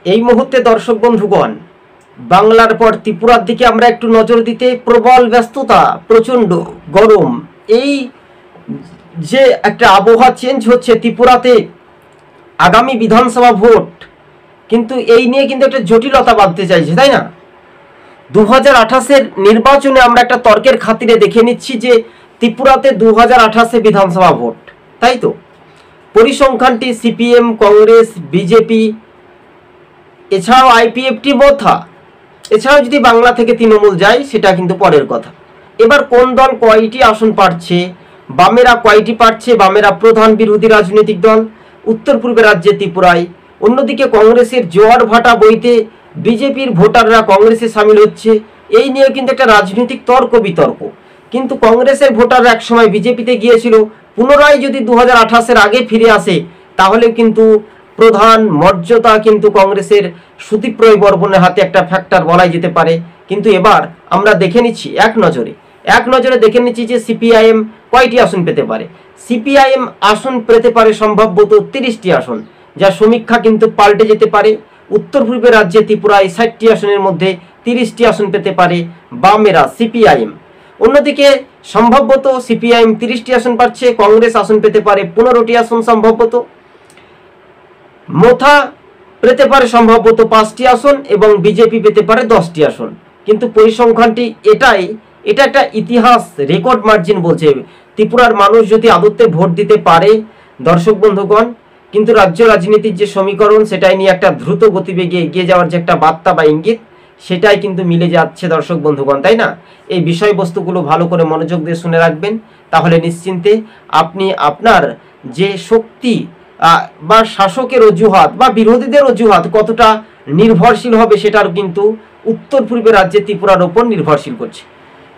এই মুহূর্তে দর্শক বন্ধুগণ, বাংলার পর ত্রিপুরার দিকে আমরা একটু নজর দিতে, প্রবল ব্যস্ততা, প্রচণ্ড গরম, এই যে একটা আবহাওয়া চেঞ্জ হচ্ছে ত্রিপুরাতে, আগামী বিধানসভা ভোট কিন্তু এই নিয়ে কিন্তু একটা জটিলতা বাঁধতে চাইছে, তাই না? 2028-এর নির্বাচনে আমরা একটা তর্কের খাতিরে দেখে নিচ্ছি যে ত্রিপুরাতে 2028-এ বিধানসভা ভোট, তাই তো? পরিসংখ্যানটি সিপিএম, কংগ্রেস, বিজেপি, এছাড়াও আইপিএফটি, মোথা, এছাড়াও যদি বাংলা থেকে তৃণমূল যায় সেটা কিন্তু পরের কথা। এবার কোন দল কয়টি আসন পাচ্ছে, বামেরা কয়টি পাচ্ছে, বামেরা প্রধান বিরোধী রাজনৈতিক দল উত্তর পূর্বের রাজ্যে ত্রিপুরায়। অন্যদিকে কংগ্রেসের জোয়ার ভাটা বইতে বিজেপির ভোটাররা কংগ্রেসে সামিল হচ্ছে, এই নিয়ে কিন্তু একটা রাজনৈতিক তর্ক বিতর্ক। কিন্তু কংগ্রেসের ভোটাররা একসময় বিজেপিতে গিয়েছিল, পুনরায় যদি 2028-এর আগে ফিরে আসে তাহলে কিন্তু প্রধান মর্যাদা কিন্তু কংগ্রেসের সুদীপ্রয় বর্মনের হাতে একটা ফ্যাক্টর বলাই যেতে পারে। কিন্তু এবার আমরা দেখে নিচ্ছি এক নজরে দেখে নিচ্ছি যে সিপিআইএম কয়টি আসন পেতে পারে। সিপিআইএম আসন পেতে পারে সম্ভবত 30টি আসন, যা সমীক্ষা কিন্তু পাল্টে যেতে পারে। উত্তর পূর্বের রাজ্যে ত্রিপুরায় 60টি আসনের মধ্যে 30টি আসন পেতে পারে বামেরা, সিপিআইএম। অন্যদিকে সম্ভবত সিপিআইএম 30টি আসন পাচ্ছে, কংগ্রেস আসন পেতে পারে 15টি আসন সম্ভবত, মোথা পেতে পারে সম্ভবত 5টি আসন এবং বিজেপি পেতে পারে 10টি আসন। কিন্তু পরিসংখ্যানটি এটা একটা ইতিহাস রেকর্ড মার্জিন বলছে ত্রিপুরার মানুষ যদি আদতে ভোট দিতে পারে দর্শক বন্ধুগণ, কিন্তু রাজ্য রাজনীতির যে সমীকরণ সেটাই নিয়ে একটা দ্রুত গতিবেগে এগিয়ে যাওয়ার যে একটা বার্তা বা ইঙ্গিত সেটাই কিন্তু মিলে যাচ্ছে দর্শক বন্ধুগণ, তাই না? এই বিষয়বস্তুগুলো ভালো করে মনোযোগ দিয়ে শুনে রাখবেন, তাহলে নিশ্চিন্তে আপনি আপনার যে শক্তি বা শাসকের অজুহাত বা বিরোধীদের অজুহাত কতটা নির্ভরশীল হবে সেটার কিন্তু উত্তর পূর্বের রাজ্যে ত্রিপুরার ওপর নির্ভরশীল করছে।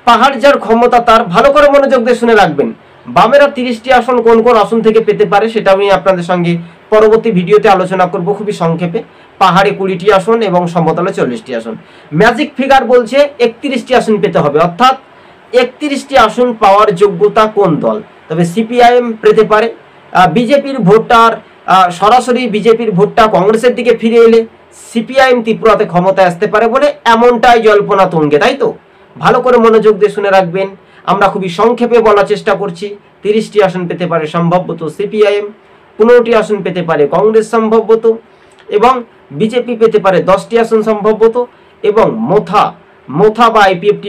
পাহাড় যার ক্ষমতা তার, ভালো করে মনোযোগ দিয়ে শুনে রাখবেন। বামেরা 30টি আসন কোন কোন আসন থেকে পেতে পারে সেটা আমি আপনাদের সঙ্গে পরবর্তী ভিডিওতে আলোচনা করব খুবই সংক্ষেপে। পাহাড়ে 20টি আসন এবং সমতলে 40টি আসন। ম্যাজিক ফিগার বলছে 31টি আসন পেতে হবে, অর্থাৎ 31টি আসন পাওয়ার যোগ্যতা কোন দল? তবে সিপিআইএম পেতে পারে। বিজেপির ভোটটার সরাসরি বিজেপির ভোটটা কংগ্রেসের দিকে ফিরে এলে সিপিআইএম ত্রিপুরাতে ক্ষমতায় আসতে পারে বলে এমনটাই জল্পনা তুঙ্গে, তাই তো? ভালো করে মনোযোগ দিয়ে শুনে রাখবেন। আমরা খুবই সংক্ষেপে বলার চেষ্টা করছি। 30টি আসন পেতে পারে সম্ভবত সিপিআইএম, 15টি আসন পেতে পারে কংগ্রেস সম্ভবত, এবং বিজেপি পেতে পারে 10টি আসন সম্ভবত, এবং মোথা বা আইপিএফটি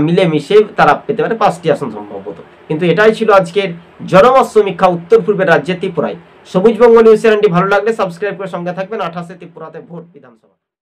মিলেমিশে তারা পেতে পারে 5টি আসন সম্ভবত। কিন্তু এটাই ছিল আজকের জনমত সমীক্ষা উত্তর পূর্বের রাজ্যে ত্রিপুরায়। সবুজবঙ্গ নিউজ চ্যানেলটি ভালো লাগলে সাবস্ক্রাইব করে সঙ্গে থাকবেন। 28-এ ত্রিপুরাতে ভোট বিধানসভা।